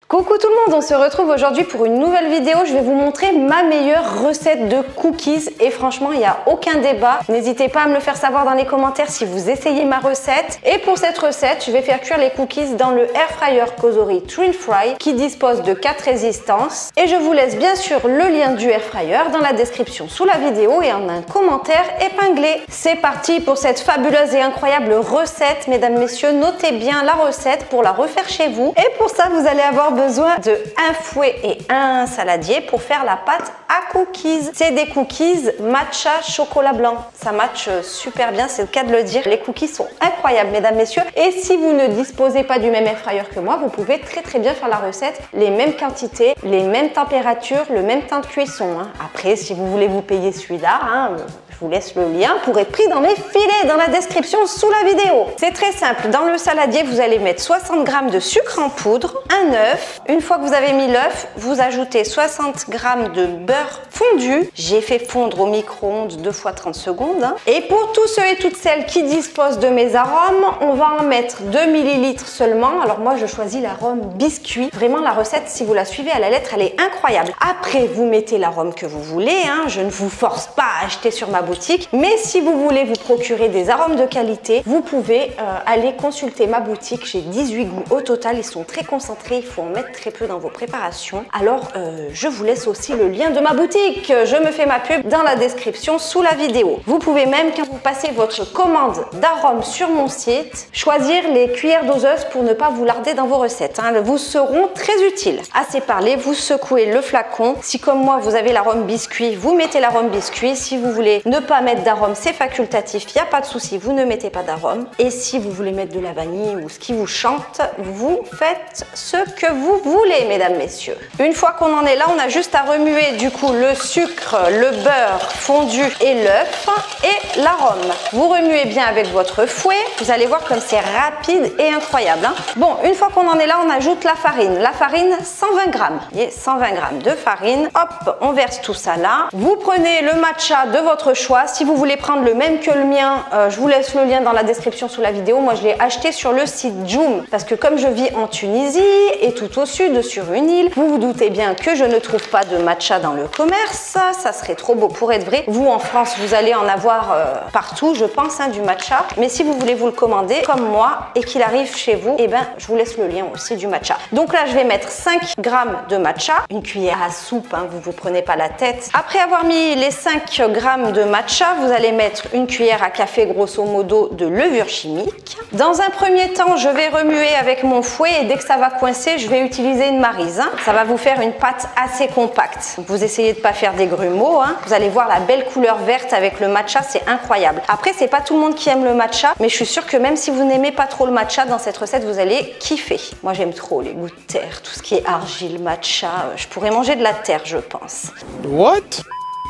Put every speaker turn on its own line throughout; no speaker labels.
Coucou tout le monde, on se retrouve aujourd'hui pour une nouvelle vidéo. Je vais vous montrer ma meilleure recette de cookies et franchement il n'y a aucun débat. N'hésitez pas à me le faire savoir dans les commentaires si vous essayez ma recette. Et pour cette recette, je vais faire cuire les cookies dans le air fryer Cosori Twin Fry qui dispose de 4 résistances. Et je vous laisse bien sûr le lien du air fryer dans la description sous la vidéo et en un commentaire épinglé. C'est parti pour cette fabuleuse et incroyable recette. Mesdames, messieurs, notez bien la recette pour la refaire chez vous. Et pour ça, vous allez avoir besoin de un fouet et un saladier pour faire la pâte à cookies. C'est des cookies matcha chocolat blanc. Ça match super bien, c'est le cas de le dire. Les cookies sont incroyables, mesdames, messieurs. Et si vous ne disposez pas du même air fryer que moi, vous pouvez très bien faire la recette. Les mêmes quantités, les mêmes températures, le même temps de cuisson. Après, si vous voulez vous payer celui-là, je vous laisse le lien pour être pris dans mes filets dans la description sous la vidéo. C'est très simple. Dans le saladier, vous allez mettre 60 g de sucre en poudre, un œuf. Une fois que vous avez mis l'œuf, vous ajoutez 60 g de beurre fondu. J'ai fait fondre au micro-ondes 2 fois 30 secondes. Et pour tous ceux et toutes celles qui disposent de mes arômes, on va en mettre 2 ml seulement. Alors moi, je choisis l'arôme biscuit. Vraiment, la recette, si vous la suivez à la lettre, elle est incroyable. Après, vous mettez l'arôme que vous voulez. Je ne vous force pas à acheter sur ma boutique, mais si vous voulez vous procurer des arômes de qualité, vous pouvez aller consulter ma boutique. J'ai 18 goûts au total, ils sont très concentrés, il faut en mettre très peu dans vos préparations. Alors je vous laisse aussi le lien de ma boutique, je me fais ma pub dans la description sous la vidéo. Vous pouvez même, quand vous passez votre commande d'arômes sur mon site, choisir les cuillères doseuses pour ne pas vous larder dans vos recettes. Elles vous seront très utiles. Assez parlé, vous secouez le flacon. Si comme moi vous avez l'arôme biscuit, vous mettez l'arôme biscuit. Si vous voulez ne pas mettre d'arôme, c'est facultatif, il n'y a pas de souci, vous ne mettez pas d'arôme. Et si vous voulez mettre de la vanille ou ce qui vous chante, vous faites ce que vous voulez, mesdames, messieurs. Une fois qu'on en est là, on a juste à remuer du coup le sucre, le beurre fondu et l'œuf et l'arôme. Vous remuez bien avec votre fouet, vous allez voir comme c'est rapide et incroyable. Bon, une fois qu'on en est là, on ajoute la farine. La farine, 120 g. Il y a 120 g de farine. Hop, on verse tout ça là. Vous prenez le matcha de votre choix. Si vous voulez prendre le même que le mien, je vous laisse le lien dans la description sous la vidéo. Moi, je l'ai acheté sur le site Joom parce que comme je vis en Tunisie et tout au sud sur une île, vous vous doutez bien que je ne trouve pas de matcha dans le commerce. Ça serait trop beau pour être vrai. Vous, en France, vous allez en avoir partout, je pense, du matcha. Mais si vous voulez vous le commander comme moi et qu'il arrive chez vous, eh ben, je vous laisse le lien aussi du matcha. Donc là, je vais mettre 5 g de matcha, une cuillère à soupe, vous prenez pas la tête. Après avoir mis les 5 g de matcha, vous allez mettre une cuillère à café grosso modo de levure chimique. Dans un premier temps, je vais remuer avec mon fouet et dès que ça va coincer, je vais utiliser une maryse. Ça va vous faire une pâte assez compacte. Vous essayez de pas faire des grumeaux. Vous allez voir la belle couleur verte avec le matcha, c'est incroyable. Après, c'est pas tout le monde qui aime le matcha, mais je suis sûre que même si vous n'aimez pas trop le matcha, dans cette recette, vous allez kiffer. Moi, j'aime trop les goûts de terre, tout ce qui est argile, matcha. Je pourrais manger de la terre, je pense.
What?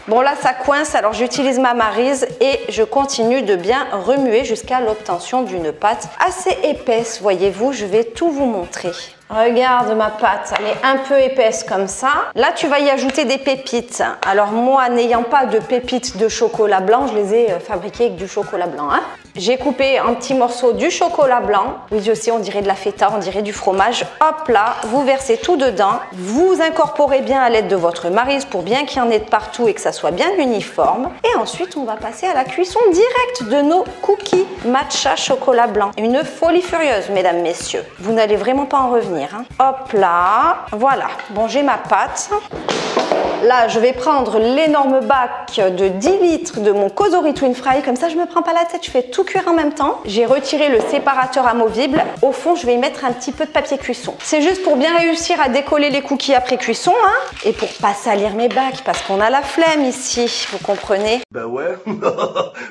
Bon là ça coince, alors j'utilise ma maryse et je continue de bien remuer jusqu'à l'obtention d'une pâte assez épaisse. Voyez-vous, je vais tout vous montrer. Regarde ma pâte, elle est un peu épaisse comme ça. Là, tu vas y ajouter des pépites. Alors moi, n'ayant pas de pépites de chocolat blanc, je les ai fabriquées avec du chocolat blanc. J'ai coupé en petits morceaux du chocolat blanc. Oui, je sais, on dirait de la feta, on dirait du fromage. Hop là, vous versez tout dedans. Vous incorporez bien à l'aide de votre maryse pour bien qu'il y en ait de partout et que ça soit bien uniforme. Et ensuite, on va passer à la cuisson directe de nos cookies matcha chocolat blanc. Une folie furieuse, mesdames, messieurs. Vous n'allez vraiment pas en revenir. Hop là, voilà. Bon, j'ai ma pâte. Là, je vais prendre l'énorme bac de 10 litres de mon Cosori Twin Fry. Comme ça, je ne me prends pas la tête, je fais tout cuire en même temps. J'ai retiré le séparateur amovible. Au fond, je vais y mettre un petit peu de papier cuisson. C'est juste pour bien réussir à décoller les cookies après cuisson. Et pour pas salir mes bacs, parce qu'on a la flemme ici, vous comprenez?
Bah ouais,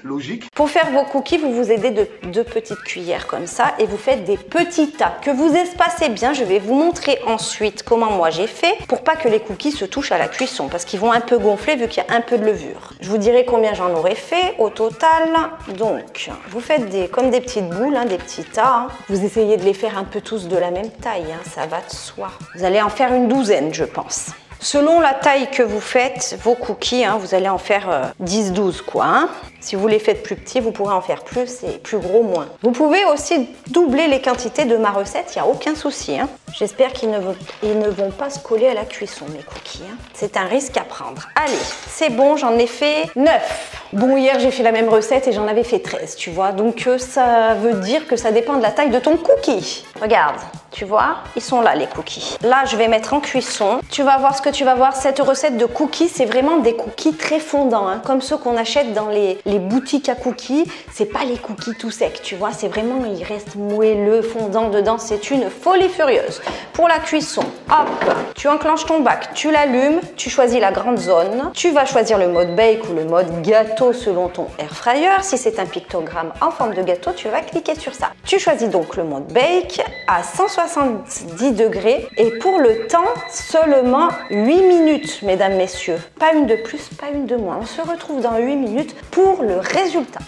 logique.
Pour faire vos cookies, vous vous aidez de 2 petites cuillères comme ça et vous faites des petits tas que vous espacez bien. Je vais vous montrer ensuite comment moi j'ai fait pour pas que les cookies se touchent à la cuisson parce qu'ils vont un peu gonfler vu qu'il y a un peu de levure. Je vous dirai combien j'en aurais fait au total. Donc, vous faites comme des petites boules, des petits tas. Vous essayez de les faire un peu tous de la même taille, ça va de soi. Vous allez en faire une douzaine, je pense. Selon la taille que vous faites, vos cookies, vous allez en faire 10-12 quoi. Si vous les faites plus petits, vous pourrez en faire plus et plus gros moins. Vous pouvez aussi doubler les quantités de ma recette, il n'y a aucun souci. Hein. J'espère qu'ils ne vont pas se coller à la cuisson, mes cookies. Hein. C'est un risque à prendre. Allez, c'est bon, j'en ai fait 9. Bon, hier, j'ai fait la même recette et j'en avais fait 13, tu vois. Donc, ça veut dire que ça dépend de la taille de ton cookie. Regarde, tu vois, ils sont là, les cookies. Là, je vais mettre en cuisson. Tu vas voir ce que tu vas voir. Cette recette de cookies, c'est vraiment des cookies très fondants, hein, comme ceux qu'on achète dans les boutiques à cookies. C'est pas les cookies tout secs, tu vois. C'est vraiment, ils restent moelleux, fondants dedans. C'est une folie furieuse. Pour la cuisson, hop, tu enclenches ton bac, tu l'allumes, tu choisis la grande zone. Tu vas choisir le mode bake ou le mode gâteau selon ton air fryer. Si c'est un pictogramme en forme de gâteau, tu vas cliquer sur ça. Tu choisis donc le mode bake à 170 degrés et pour le temps, seulement 8 minutes, mesdames, messieurs. Pas une de plus, pas une de moins. On se retrouve dans 8 minutes pour le résultat.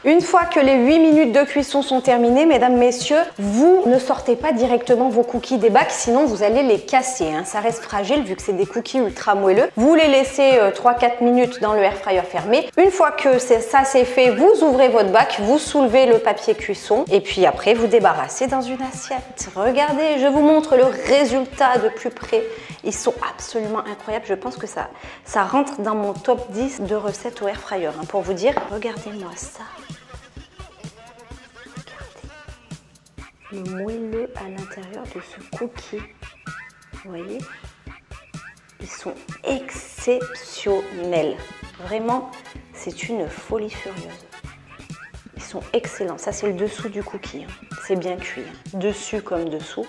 Une fois que les 8 minutes de cuisson sont terminées, mesdames, messieurs, vous ne sortez pas directement vos cookies des bacs, sinon vous allez les casser. Hein. Ça reste fragile vu que c'est des cookies ultra moelleux. Vous les laissez 3-4 minutes dans le air fryer fermé. Une fois que ça c'est fait, vous ouvrez votre bac, vous soulevez le papier cuisson et puis après vous débarrassez dans une assiette. Regardez, je vous montre le résultat de plus près. Ils sont absolument incroyables. Je pense que ça rentre dans mon top 10 de recettes au air fryer. Hein. Pour vous dire, regardez-moi ça. Le moelleux à l'intérieur de ce cookie. Vous voyez? Ils sont exceptionnels. Vraiment, c'est une folie furieuse. Ils sont excellents. Ça, c'est le dessous du cookie. Hein. C'est bien cuit. Hein. Dessus comme dessous.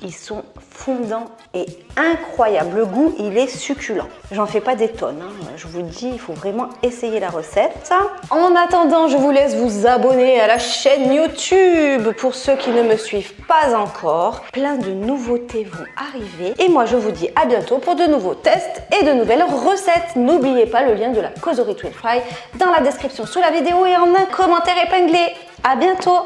Ils sont fondants et incroyables. Le goût, il est succulent. J'en fais pas des tonnes. Hein. Je vous le dis, il faut vraiment essayer la recette. En attendant, je vous laisse vous abonner à la chaîne YouTube pour ceux qui ne me suivent pas encore. Plein de nouveautés vont arriver. Et moi, je vous dis à bientôt pour de nouveaux tests et de nouvelles recettes. N'oubliez pas le lien de la causerie Twin Fry dans la description sous la vidéo et en un commentaire épinglé. À bientôt!